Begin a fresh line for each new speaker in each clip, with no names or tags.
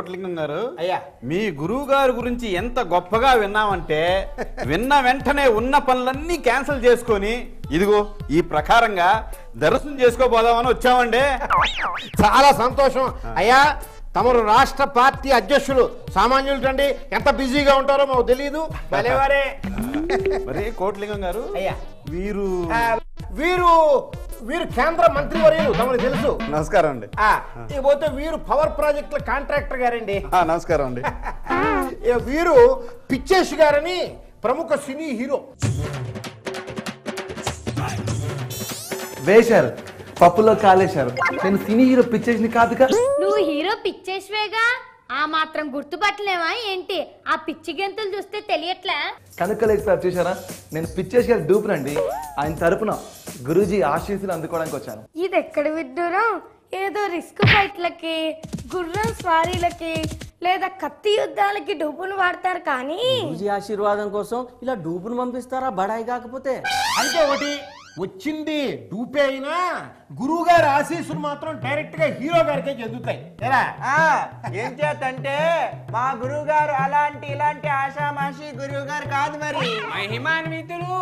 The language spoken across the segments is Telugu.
కోట్లింగం గారు
అయ్యా
మీ గురువు గారి గురించి ఎంత గొప్పగా విన్నామంటే విన్న వెంటనే ఉన్న పనులన్నీ క్యాన్సిల్ చేసుకొని ఇదిగో ఈ ప్రకారంగా దర్శనం చేసుకోబోదామని వచ్చామండి.
చాలా సంతోషం అయ్యా. తమరు రాష్ట్ర పార్టీ అధ్యక్షులు సామాన్యులు అండి, ఎంత బిజీగా ఉంటారో మాకు తెలియదు. భలేవారే.
మరి కోట్లింగం గారు
అయ్యా
వీరు
వీరు వీరు కేంద్ర మంత్రి వర్యులు, తమకు తెలుసు.
నమస్కారం అండి.
ఇకపోతే వీరు పవర్ ప్రాజెక్టుల కాంట్రాక్టర్ గారండి.
నమస్కారం అండి.
వీరు పిచ్చేష్ గారని ప్రముఖ సినీ హీరో.
వేశారు, పప్పులో కాలేశారు. నేను సినీ హీరో పిచ్చేసిని కాదుగా.
నువ్వు హీరో పిచ్చేసివేగా, ఆ మాత్రం గుర్తుపట్టలేవా ఏంటి? ఆ పిచ్చి గెంతులు చూస్తే తెలియట్లా?
కనుక్కలేదు సార్, చూసారా? నేను పిచ్చేసి గారి డూపునండి. ఆయన తరపున గురూజీ ఆశీస్సులు అందుకోవడానికి వచ్చాను.
ఇది ఎక్కడ విడ్డూరం? ఏదో రిస్క్ ఫైట్లకి, గుర్రం స్వారీలకి లేదా కత్తి యుద్ధాలకి డూపును వాడతారు కానీ
గురూజీ ఆశీర్వాదం కోసం ఇలా డూపును పంపిస్తారా బడాయి కాకపోతే?
అంటే ఒకటి వచ్చింది డూపే అయినా గురువు గారి ఆశీస్సులు మాత్రం డైరెక్ట్ గా హీరో గారికే చెందుతాయి.
ఏం చేతంటే మా గురువు గారు అలాంటి ఇలాంటి ఆషామాషి గురువు గారు కాదు, మరి మహిమాన్వితులు.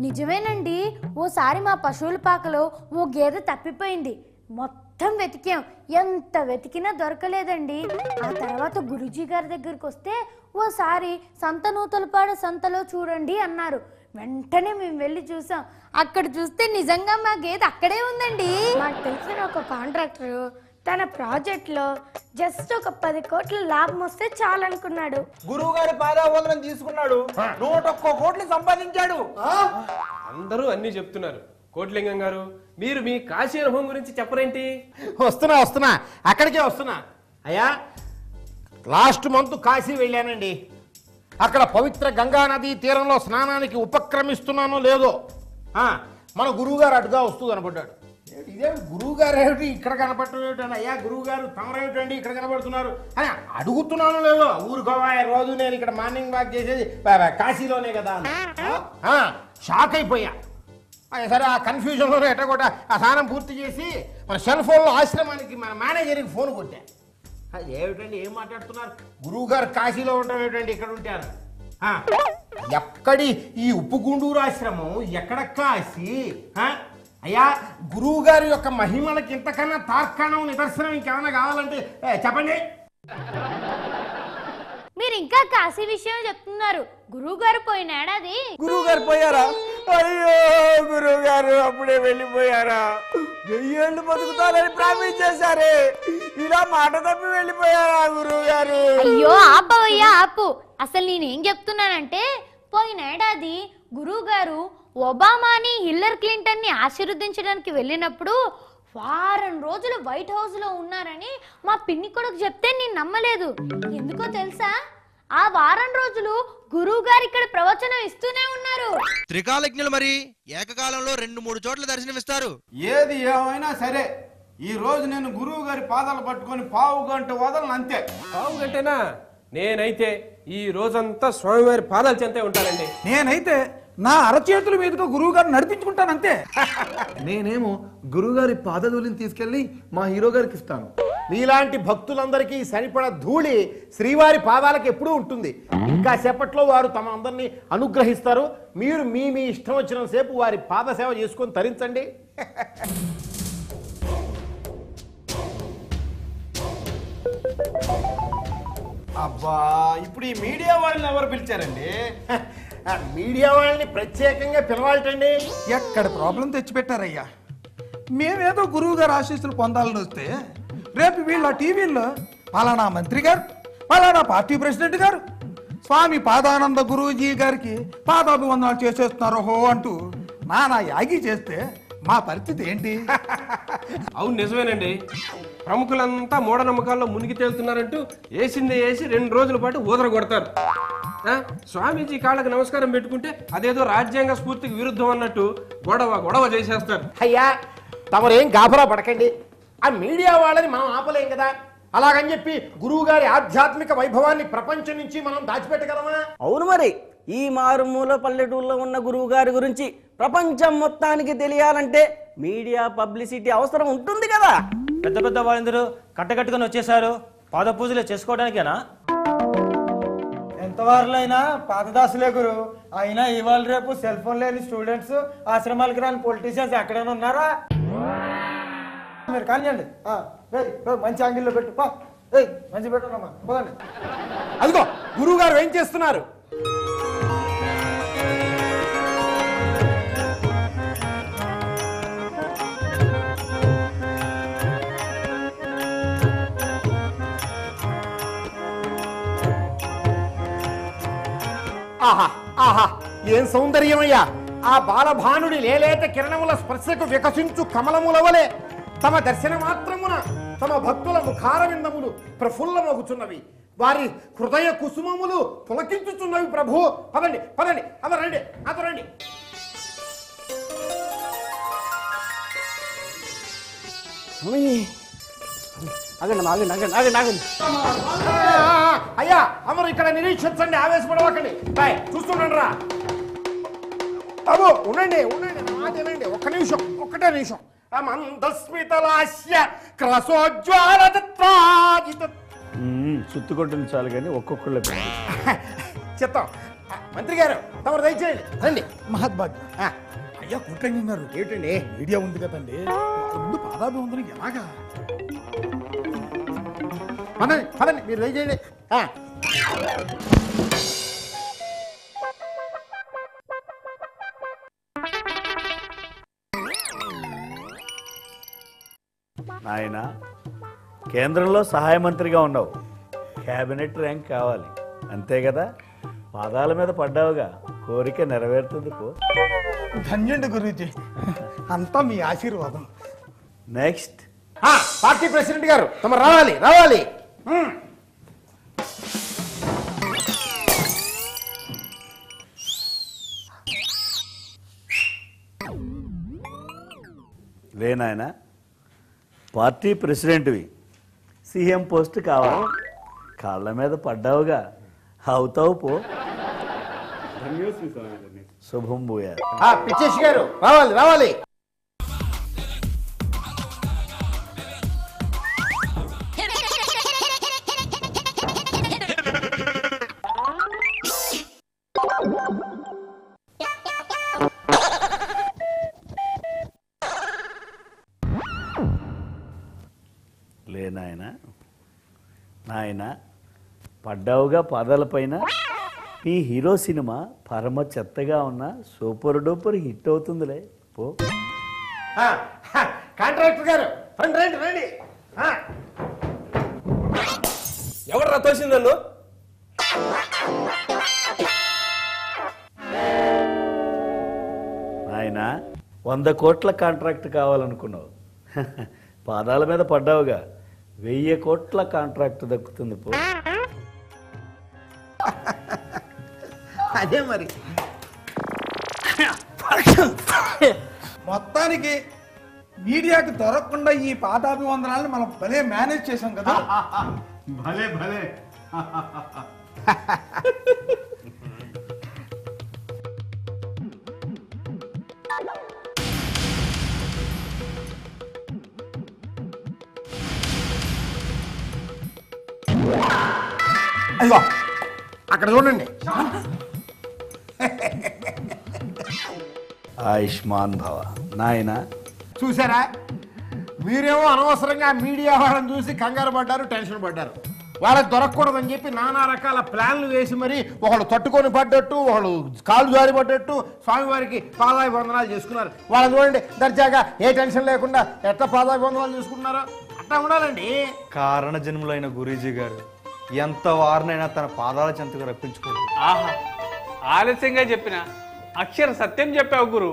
నిజమేనండి. ఓసారి మా పశువుల పాకలో ఓ గేదె తప్పిపోయింది. మొత్తం వెతికాం, ఎంత వెతికినా దొరకలేదండి. ఆ తర్వాత గురూజీ గారి దగ్గరికి వస్తే ఓసారి సంత నూతలపాడ సంతలో చూడండి అన్నారు. వెంటనే మేము వెళ్ళి చూసాం. అక్కడ చూస్తే నిజంగా మా గేదె అక్కడే ఉందండి. మాకు తెలిసిన ఒక కాంట్రాక్టర్ తన ప్రాజెక్ట్ లో జస్ట్ ఒక 10 కోట్ల లాభం వస్తే చాలనుకున్నాడు.
గురువు గారి పాదావందనం తీసుకున్నాడు, 101 కోట్లు సంపాదించాడు.
అందరూ అన్ని చెప్తున్నారు. కోట్లింగం గారు, మీరు మీ కాశీ అనుభవం గురించి చెప్పరేంటి?
వస్తున్నా అక్కడికే వస్తున్నా. అయ్యా లాస్ట్ మంత్ కాశీ వెళ్ళానండి. అక్కడ పవిత్ర గంగా నదీ తీరంలో స్నానానికి ఉపక్రమిస్తున్నానో లేదో మన గురువు గారు అటుగా వస్తూ కనపడ్డాడు. ఇదే గురువు గారు ఏమిటి ఇక్కడ కనపడటం ఏమిటండి? అయ్యా గురువు గారు తమరేమిటండి ఇక్కడ కనపడుతున్నారు అని అడుగుతున్నాను లేదో. ఊరుకోవా, రోజు నేను ఇక్కడ మార్నింగ్ వాక్ చేసేది కాశీలోనే కదా. షాక్ అయిపోయా. సరే ఆ కన్ఫ్యూజన్లోనే ఎట్టగొట్ట ఆ స్నానం పూర్తి చేసి మన సెల్ ఫోన్లో ఆశ్రమానికి మన మేనేజర్కి ఫోన్ కొట్టా. ఏమిటండి ఏం మాట్లాడుతున్నారు? గురువు గారు కాశీలో ఉండడం ఏమిటండి, ఇక్కడ ఉంటారు. ఎక్కడి ఈ ఉప్పుగుండూరు ఆశ్రమం, ఎక్కడ కాశీ? అయ్యా గురువు గారి యొక్క మహిమలకి ఇంతకన్నా తార్కాణం నిదర్శనం ఇంకేమైనా కావాలంటే చెప్పండి.
మీరు ఇంకా కాశీ విషయం చెప్తున్నారు. గురువు గారు పోయిన ఏడాది
గురువు గారు పోయారా? అయ్యో, గురువు గారు అప్పుడే వెళ్ళిపోయారా? 1000 ఏళ్ళు బతుకుతారని ప్రామిస్ చేశారే, ఇలా మాట తప్పి వెళ్ళిపోయారా గురువు గారు?
అయ్యో ఆపవయ్యా ఆపు. అసలు నేనేం చెప్తున్నానంటే, పోయిన ఏడాది గురువు గారు ఒబామాని, హిల్లరీ క్లింటన్ ని ఆశీర్వదించడానికి వెళ్ళినప్పుడు వారం రోజులు వైట్ హౌస్ లో ఉన్నారని మా పిన్ని కొడుకు చెప్తే నేను నమ్మలేదు. ఎందుకో తెలుసా? ఆ వారం రోజులు గురువు గారు ఇక్కడ ప్రవచనం ఇస్తూనే ఉన్నారు.
త్రికాలజ్ఞులు మరి ఏకకాలంలో 2-3 చోట్ల దర్శనమిస్తారు.
ఏది ఏమైనా సరే ఈ రోజు నేను గురువు గారి పాదాలు పట్టుకొని పావు గంట వదలను, అంతే.
పావు గంటేనా? నేనైతే ఈ రోజంతా స్వామివారి పాదాలు చెంతే ఉంటానండి.
నేనైతే నా అరచేతుల మీదుగా గురువు గారిని నడిపించుకుంటానంతే.
నేనేమో గురువుగారి పాదధూళిని తీసుకెళ్లి మా హీరో గారికి ఇస్తాను.
నీలాంటి భక్తులందరికీ సరిపడ ధూళి శ్రీవారి పాదాలకు ఎప్పుడూ ఉంటుంది. ఇంకా సేపట్లో వారు తమ అందరినీ అనుగ్రహిస్తారు. మీరు మీ ఇష్టం వచ్చిన సేపు వారి పాద సేవ చేసుకొని తరించండి.
అబ్బా, ఇప్పుడు ఈ మీడియా వాళ్ళని ఎవరు పిలిచారండి?
మీడియా వాళ్ళని ప్రత్యేకంగా పిలవాలటండి.
ఎక్కడ ప్రాబ్లం తెచ్చిపెట్టారయ్యా. మేమేదో గురువు గారు ఆశీస్సులు పొందాలని వస్తే రేపు వీళ్ళ టీవీల్లో పలానా మంత్రి గారు, పలానా పార్టీ ప్రెసిడెంట్ గారు స్వామి పాదానంద గురూజీ గారికి పాదాభివందనాలు చేసేస్తున్నారు హో అంటూ నానా యాగి చేస్తే మా పరిస్థితి ఏంటి?
అవును, నిజమేనండి. ప్రముఖులంతా మూఢనమ్మకాల్లో మునిగి తేలుతున్నారంటూ వేసిందే వేసి 2 రోజుల పాటు ఊదర కొడతారు. స్వామీజీ కాళ్ళకి నమస్కారం పెట్టుకుంటే అదేదో రాజ్యాంగ స్ఫూర్తికి విరుద్ధం అన్నట్టు గొడవ చేసేస్తారు.
అయ్యా తమరేం గాబరా పడకండి. ఆ మీడియా వాళ్ళని మనం ఆపలేం కదా. అలాగని చెప్పి గురువు గారి ఆధ్యాత్మిక వైభవాన్ని ప్రపంచం నుంచి మనం దాచిపెట్టగలమా?
అవును, మరి ఈ మారుమూల పల్లెటూరులో ఉన్న గురువు గారి గురించి ప్రపంచం మొత్తానికి తెలియాలంటే మీడియా పబ్లిసిటీ అవసరం ఉంటుంది కదా.
పెద్ద పెద్ద వాళ్ళందరూ కట్టకట్టుకొని వచ్చేసారు.
పాద పూజలే చేసుకోవడానికేనా?
ఎంతవారులు అయినా పాతదాసులే గురు. అయినా ఇవాళ రేపు సెల్ ఫోన్ లేని స్టూడెంట్స్, ఆశ్రమాలకి రాని పొలిటీషియన్స్ ఎక్కడైనా ఉన్నారా? మీరు కానివ్వండి. మంచి యాంగిల్లో పెట్టు. మంచి పెట్టున్నామా, పోదండి.
అదిగో గురువు గారు ఏం చేస్తున్నారు? ఆహా ఆహా, ఏం సౌందర్యమయ్యా! ఆ బాలభానుడి లేలేత కిరణముల స్పర్శకు వికసించు కమలముల వలె తమ దర్శన మాత్రమున తమ భక్తుల ముఖారవిందములు ప్రఫుల్లమగుచున్నవి, వారి హృదయ కుసుమములు పులకించుచున్నవి. ప్రభు, పదండి పదండి, అదరండి అదరండి. అయ్యా అమరు ఇక్కడ నిరీక్షించండి, ఆవేశపడవకండి. బాయ్, చూస్తుండండి రా బాబు. ఉండండి ఉండండి, మాదేనండి. ఒక్క నిమిషం, ఒక్కటే నిమిషం. మందస్మితలాస్య క్రసోజ్వాలజిత
చుట్టుకొట్టింది చాలు కానీ ఒక్కొక్కళ్ళు
చెప్తాం. మంత్రి గారు తమరు దయచేయండి, రండి.
మహద్భాగ్యం. అయ్యా కోట్లంగి గారు,
ఏమిటండి?
మీడియా ఉంది కదండి, ముందు పాదాభివందనం ఎలాగా?
పదండి పదండి, మీరు దయచేయండి.
నాయన, కేంద్రంలో సహాయ మంత్రిగా ఉన్నావు, క్యాబినెట్ ర్యాంక్ కావాలి అంతే కదా? పాదాల మీద పడ్డావుగా, కోరిక నెరవేరుతుంది పో.
ధన్యుండి గురూజీ, అంతా మీ ఆశీర్వాదం.
నెక్స్ట్
పార్టీ ప్రెసిడెంట్ గారు తమ రావాలి రావాలి.
లేనాయన, పార్టీ ప్రెసిడెంట్వి, సీఎం పోస్ట్ కావాలి, కాళ్ళ మీద పడ్డావుగా, అవుతావు పో. శుభం భూయా.
పిచ్చేష్ గారు రావాలి రావాలి.
లేనాయన, నాయన పడ్డావుగా పాదాలపైన. ఈ హీరో సినిమా పరమ చెత్తగా ఉన్న సూపర్ డూపర్ హిట్ అవుతుందిలే పో.
కాంట్రాక్టర్ గారు రండి రండి రండి.
ఎవరు రతోసింది నన్ను?
నాయన 100 కోట్ల కాంట్రాక్ట్ కావాలనుకున్నావు, పాదాల మీద పడ్డావుగా, 1000 కోట్ల కాంట్రాక్ట్ దక్కుతుంది పో.
అదే మరి.
మొత్తానికి మీడియాకి దొరకకుండా ఈ పాదాభివందనాలను మనం భలే మేనేజ్ చేసాం కదా.
భలే భలే.
అయ్యో అక్కడ చూడండి.
ఆయుష్మాన్ భవ. నాయన
చూసారా, మీరేమో అనవసరంగా మీడియా వాళ్ళని చూసి కంగారు పడ్డారు, టెన్షన్ పడ్డారు. వాళ్ళకి దొరకకూడదని చెప్పి నానా రకాల ప్లాన్లు వేసి మరి ఒకళ్ళు తట్టుకొని పడ్డట్టు, ఒకళ్ళు కాలు జారి పడ్డట్టు స్వామివారికి పాదాభివందనాలు చేసుకున్నారు. వాళ్ళని చూడండి దర్జాగా, ఏ టెన్షన్ లేకుండా ఎట్లా పాదాభివందనాలు చేసుకుంటున్నారో అట్లా ఉండాలండి.
కారణ జన్ములైన గురూజీ గారు ఎంత వారినైనా తన పాదాల చెంతకు రప్పించుకోరు.
ఆహా, ఆలస్యంగా చెప్పిన అక్షర సత్యం చెప్పావు గురు.